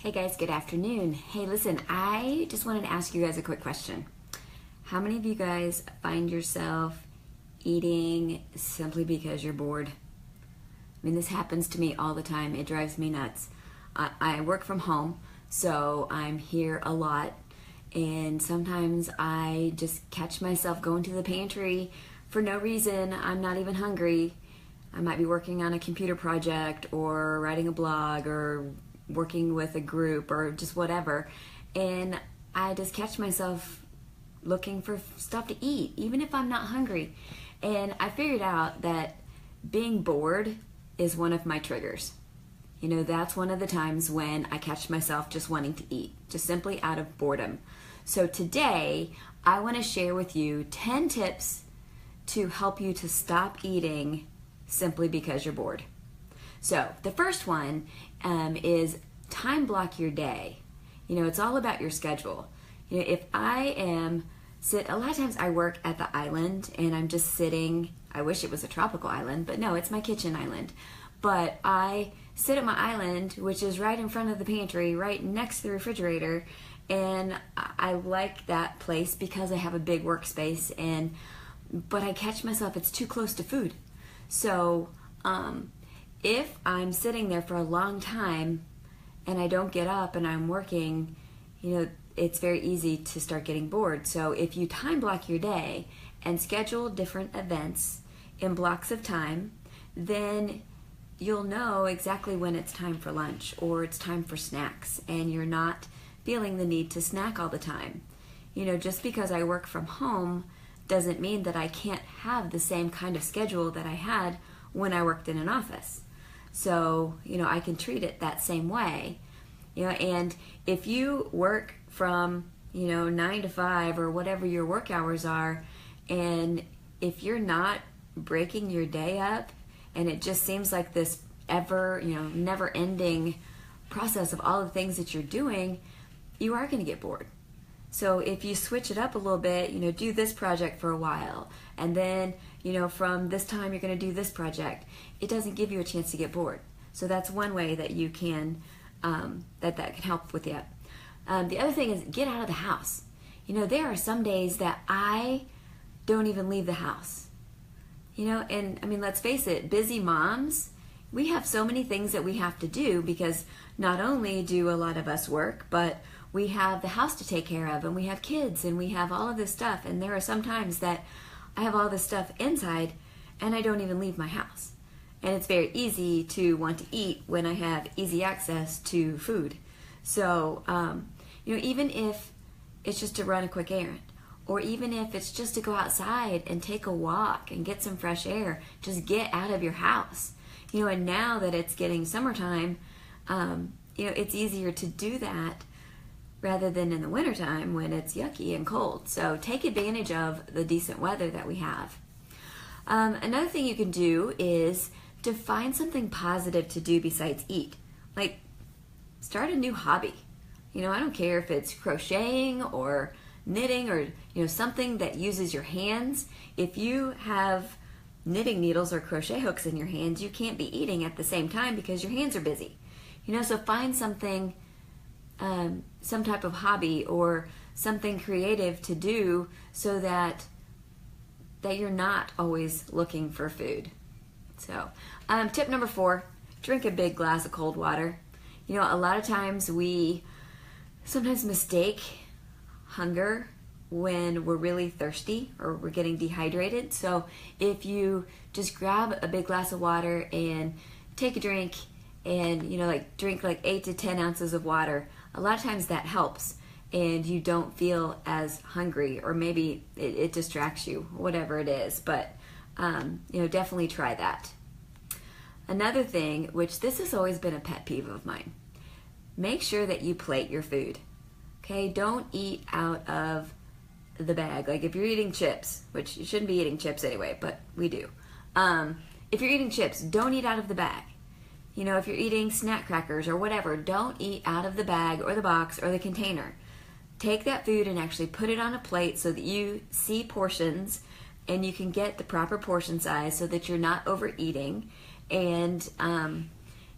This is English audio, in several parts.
Hey guys, good afternoon. Hey, listen, I just wanted to ask you guys a quick question. How many of you guys find yourself eating simply because you're bored? I mean, this happens to me all the time. It drives me nuts. I work from home, so I'm here a lot, and sometimes I just catch myself going to the pantry for no reason. I'm not even hungry. I might be working on a computer project or writing a blog or working with a group or just whatever, and I just catch myself looking for stuff to eat even if I'm not hungry. And I figured out that being bored is one of my triggers. You know, that's one of the times when I catch myself just wanting to eat, just simply out of boredom. So today I want to share with you 10 tips to help you to stop eating simply because you're bored. So the first one is time block your day. You know, it's all about your schedule. You know, if I am a lot of times I work at the island and I'm just sitting. I wish it was a tropical island, but no, it's my kitchen island. But I sit at my island, which is right in front of the pantry, right next to the refrigerator, and I like that place because I have a big workspace. But I catch myself, it's too close to food. So if I'm sitting there for a long time and I don't get up and I'm working, you know, it's very easy to start getting bored. So if you time block your day and schedule different events in blocks of time, then you'll know exactly when it's time for lunch or it's time for snacks, and you're not feeling the need to snack all the time. You know, just because I work from home doesn't mean that I can't have the same kind of schedule that I had when I worked in an office. So, you know, I can treat it that same way. You know, and if you work from, 9 to 5 or whatever your work hours are, and if you're not breaking your day up and it just seems like this never ending process of all the things that you're doing, you are going to get bored. So if you switch it up a little bit, do this project for a while, and then, from this time you're going to do this project, it doesn't give you a chance to get bored. So that's one way that you can, that can help with that. The other thing is get out of the house. There are some days that I don't even leave the house. And I mean, let's face it, busy moms, we have so many things that we have to do, because not only do a lot of us work, but we have the house to take care of, and we have kids, and we have all of this stuff. And there are some times that I have all this stuff inside and I don't even leave my house. And it's very easy to want to eat when I have easy access to food. So, even if it's just to run a quick errand, or even if it's just to go outside and take a walk and get some fresh air, just get out of your house. And now that it's getting summertime, it's easier to do that rather than in the wintertime when it's yucky and cold. So take advantage of the decent weather that we have. Another thing you can do is to find something positive to do besides eat. Like, start a new hobby. I don't care if it's crocheting or knitting or, something that uses your hands. If you have knitting needles or crochet hooks in your hands, you can't be eating at the same time because your hands are busy. So find something, some type of hobby or something creative to do so that you're not always looking for food. So, tip number 4, drink a big glass of cold water. A lot of times we sometimes mistake hunger when we're really thirsty or we're getting dehydrated. So if you just grab a big glass of water and take a drink and, drink like 8 to 10 ounces of water, a lot of times that helps and you don't feel as hungry, or maybe it distracts you, whatever it is. But, definitely try that. Another thing, which this has always been a pet peeve of mine, make sure that you plate your food. Okay, don't eat out of the bag. Like if you're eating chips, which you shouldn't be eating chips anyway, but we do. If you're eating chips, don't eat out of the bag. If you're eating snack crackers or whatever, don't eat out of the bag or the box or the container. Take that food and actually put it on a plate so that you see portions and you can get the proper portion size so that you're not overeating. And,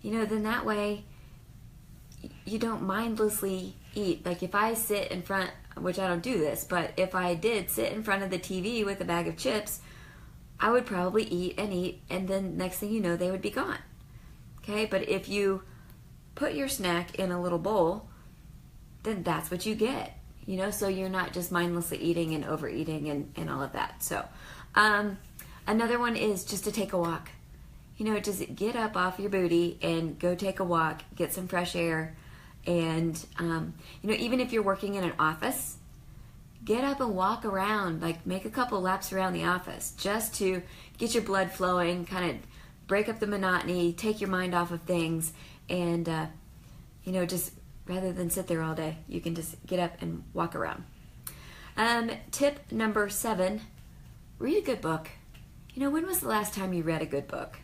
then that way you don't mindlessly eat. Like if I sit in front, which I don't do this, but if I did sit in front of the TV with a bag of chips, I would probably eat, and then next thing you know, they would be gone. Okay, but if you put your snack in a little bowl, then that's what you get. So you're not just mindlessly eating and overeating and all of that. So another one is just to take a walk. Just get up off your booty and go take a walk, get some fresh air. And, even if you're working in an office, get up and walk around, like make a couple laps around the office just to get your blood flowing, kind of break up the monotony, take your mind off of things. And, just rather than sit there all day, you can just get up and walk around. Tip number 7, read a good book. When was the last time you read a good book?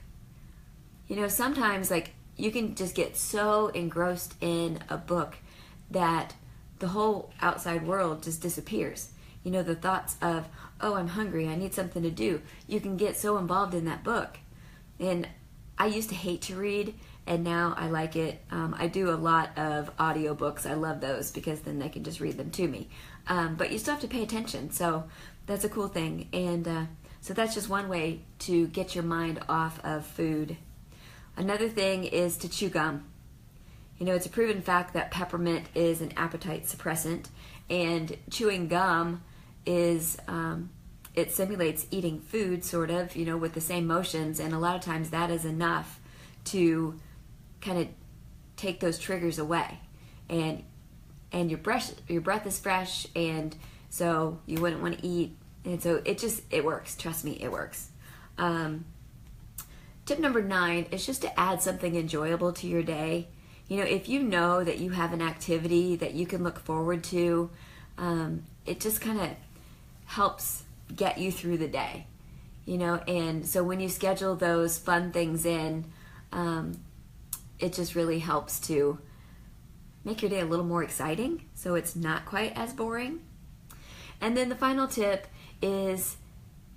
Sometimes like you can just get so engrossed in a book that the whole outside world just disappears. The thoughts of, oh, I'm hungry, I need something to do. You can get so involved in that book. And I used to hate to read, and now I like it. I do a lot of audiobooks. I love those because then they can just read them to me. But you still have to pay attention, so that's a cool thing. And so that's just one way to get your mind off of food. Another thing is to chew gum. It's a proven fact that peppermint is an appetite suppressant, and chewing gum is, it simulates eating food, sort of, with the same motions, and a lot of times that is enough to kind of take those triggers away. And your breath is fresh, and so you wouldn't want to eat. And so it works. Trust me, it works. Tip number 9 is just to add something enjoyable to your day. If you know that you have an activity that you can look forward to, it just kind of helps get you through the day. And so when you schedule those fun things in, it just really helps to make your day a little more exciting, so it's not quite as boring. And then the final tip is,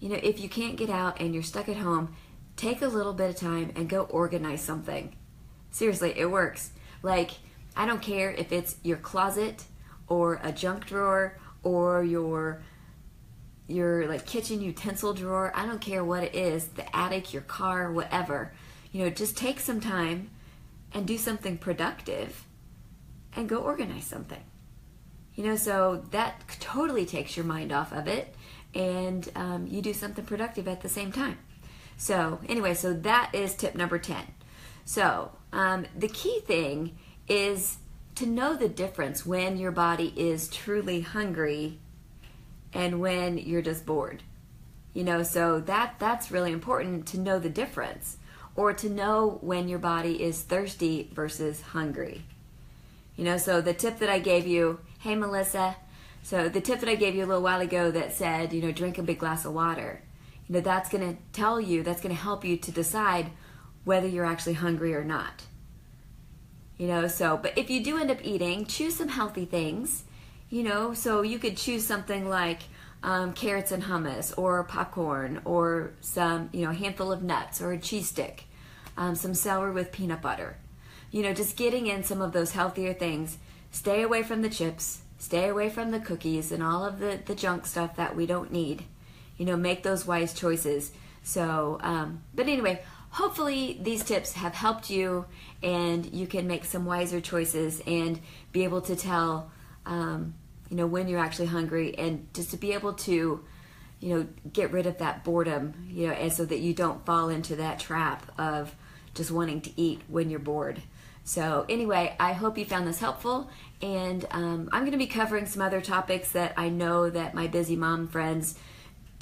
if you can't get out and you're stuck at home, take a little bit of time and go organize something. Seriously, it works. Like, I don't care if it's your closet or a junk drawer or your like kitchen utensil drawer. I don't care what it is, the attic, your car, whatever. Just take some time and do something productive and go organize something. So that totally takes your mind off of it, and you do something productive at the same time. So anyway, so that is tip number 10. So the key thing is to know the difference when your body is truly hungry and when you're just bored. So that's really important, to know the difference, or to know when your body is thirsty versus hungry. So the tip that I gave you, hey Melissa, so the tip that I gave you a little while ago that said, drink a big glass of water. That's going to tell you, that's going to help you to decide whether you're actually hungry or not. But if you do end up eating, choose some healthy things, so you could choose something like carrots and hummus, or popcorn, or some, a handful of nuts, or a cheese stick, some celery with peanut butter. Just getting in some of those healthier things. Stay away from the chips, stay away from the cookies and all of the junk stuff that we don't need. Make those wise choices. So, but anyway, hopefully these tips have helped you, and you can make some wiser choices and be able to tell, when you're actually hungry, and just to be able to, get rid of that boredom, and so that you don't fall into that trap of just wanting to eat when you're bored. So anyway, I hope you found this helpful, and I'm going to be covering some other topics that I know that my busy mom friends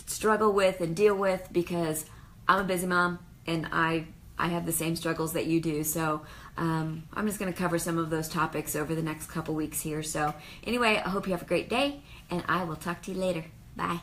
struggle with and deal with, because I'm a busy mom and I have the same struggles that you do. So I'm just going to cover some of those topics over the next couple weeks here. So anyway, I hope you have a great day, and I will talk to you later. Bye.